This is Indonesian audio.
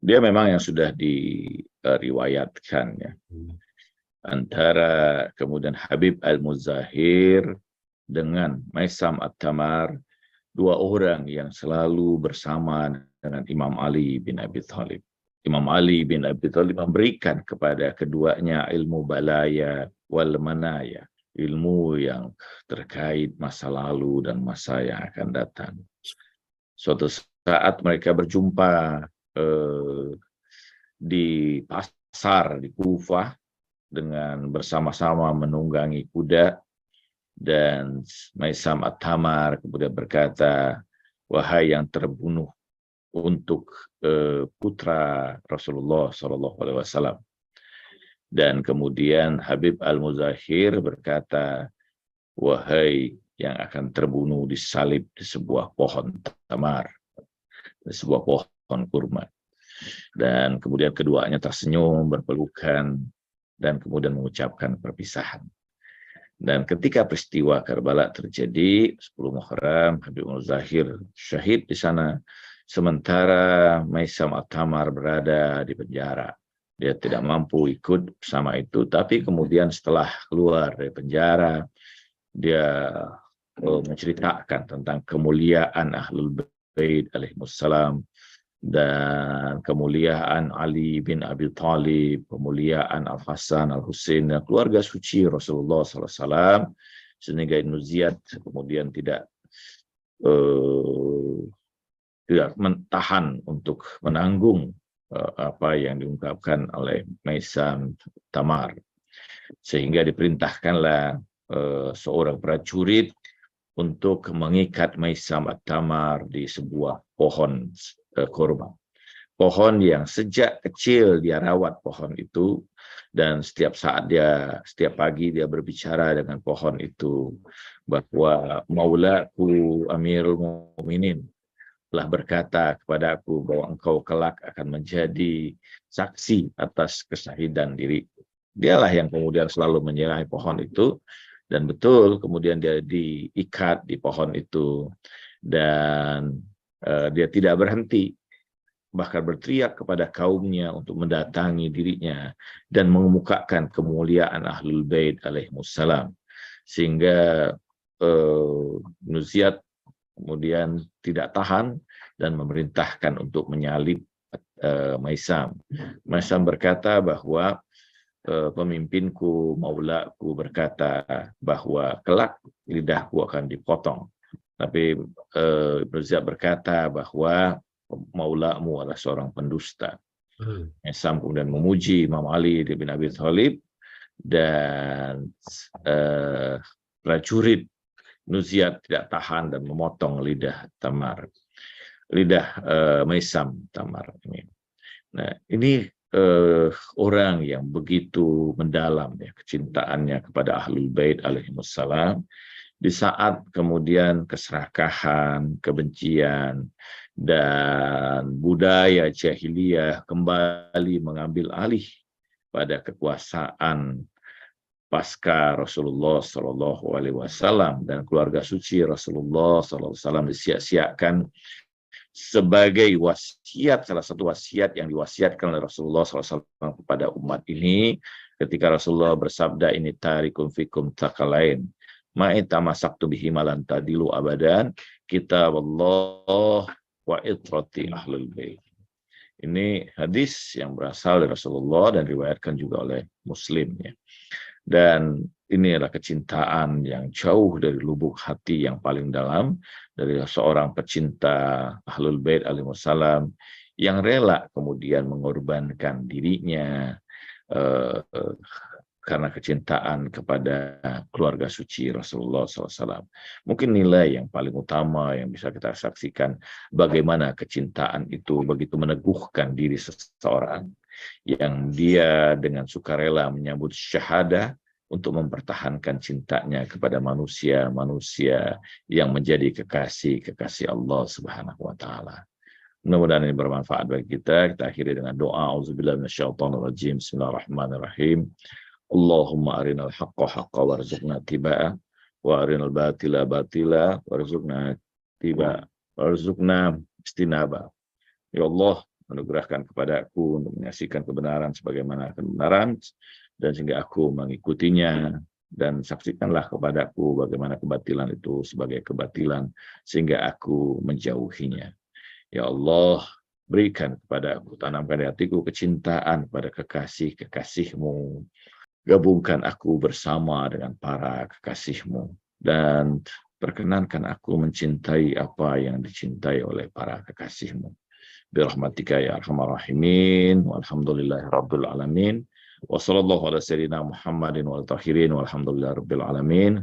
Dia memang yang sudah diriwayatkan ya. Antara kemudian Habib Al-Muzahir dengan Maisam At-Tamar, dua orang yang selalu bersama dengan Imam Ali bin Abi Thalib. Imam Ali bin Abi Thalib memberikan kepada keduanya ilmu balaya wal manaya, ilmu yang terkait masa lalu dan masa yang akan datang. Suatu saat mereka berjumpa di pasar di Kufah dengan bersama-sama menunggangi kuda, dan Maisam At-Tamar kemudian berkata, wahai yang terbunuh untuk putra Rasulullah SAW. Dan kemudian Habib Al-Muzahir berkata, wahai yang akan terbunuh disalib di sebuah pohon tamar, di sebuah pohon kurma. Dan kemudian keduanya tersenyum, berpelukan, dan kemudian mengucapkan perpisahan. Dan ketika peristiwa Karbala terjadi, 10 Muharram, Habib Al-Muzahir syahid di sana, sementara Maisam At-Tamar berada di penjara. Dia tidak mampu ikut bersama itu, tapi kemudian setelah keluar dari penjara, dia menceritakan tentang kemuliaan Ahlul Bait alaihimussalam, dan kemuliaan Ali bin Abi Thalib, kemuliaan Al-Hasan, Al-Husain, dan keluarga suci Rasulullah SAW, sehingga Ibnu Ziyad kemudian tidak tahan untuk menanggung apa yang diungkapkan oleh Maisam Tamar, sehingga diperintahkanlah seorang prajurit untuk mengikat Maisam At-Tamar di sebuah pohon kurma. Pohon yang sejak kecil dia rawat pohon itu, dan setiap pagi dia berbicara dengan pohon itu bahwa Maulaku Amirul Mukminin telah berkata kepadaku bahwa engkau kelak akan menjadi saksi atas kesahidan diri. Dialah yang kemudian selalu menyerahi pohon itu, dan betul kemudian dia diikat di pohon itu, dan dia tidak berhenti, bahkan berteriak kepada kaumnya untuk mendatangi dirinya dan mengemukakan kemuliaan Ahlul Bait alaihimussalam, sehingga Ibnu Ziyad kemudian tidak tahan dan memerintahkan untuk menyalib Maisam. Maisam berkata bahwa pemimpinku, maulaku berkata bahwa kelak lidahku akan dipotong. Tapi Ibnu Ziyad berkata bahwa maulamu adalah seorang pendusta. Maisam kemudian memuji Imam Ali bin Abi Thalib, dan prajurit Ibnu Ziyad tidak tahan dan memotong lidah Maisam Tamar ini. Nah, ini orang yang begitu mendalam ya kecintaannya kepada Ahlul Bait alaihimussalam, di saat kemudian keserakahan, kebencian, dan budaya jahiliyah kembali mengambil alih pada kekuasaan pasca Rasulullah SAW, dan keluarga suci Rasulullah SAW disia-siakan sebagai wasiat, salah satu wasiat yang diwasiatkan oleh Rasulullah SAW kepada umat ini, ketika Rasulullah bersabda, ini tarikum fikum takalain, ma'ita masaktu bihi malan tadilu abadan, kitab Allah wa itrati ahlul bait. Ini hadis yang berasal dari Rasulullah dan diriwayatkan juga oleh Muslim ya. Dan ini adalah kecintaan yang jauh dari lubuk hati yang paling dalam dari seorang pecinta Ahlul Bait alaihissalam yang rela kemudian mengorbankan dirinya karena kecintaan kepada keluarga suci Rasulullah SAW. Mungkin nilai yang paling utama yang bisa kita saksikan, bagaimana kecintaan itu begitu meneguhkan diri seseorang, yang dia dengan sukarela menyambut syahadah untuk mempertahankan cintanya kepada manusia-manusia yang menjadi kekasih Allah Subhanahu wa taala. Mudah-mudahan ini bermanfaat bagi kita. Kita akhiri dengan doa, auzubillahi minasyaitonirrajim. Bismillahirrahmanirrahim. Allahumma arinal haqqa haqqa warzuqna tibaa wa arinal batila batila warzuqna tibaa warzuqna istinaba. Ya Allah, anugerahkan kepada aku untuk menyaksikan kebenaran sebagaimana kebenaran, dan sehingga aku mengikutinya, dan saksikanlah kepadaku bagaimana kebatilan itu sebagai kebatilan, sehingga aku menjauhinya. Ya Allah, berikan kepada aku, tanamkan di hatiku kecintaan pada kekasih-kekasihmu. Gabungkan aku bersama dengan para kekasihmu, dan perkenankan aku mencintai apa yang dicintai oleh para kekasihmu. Birahmatika ya arhamar rahimin, walhamdulillahi rabbil alamin, wa sallallahu ala sayyidina Muhammadin wal tahirin, walhamdulillahi rabbil alamin.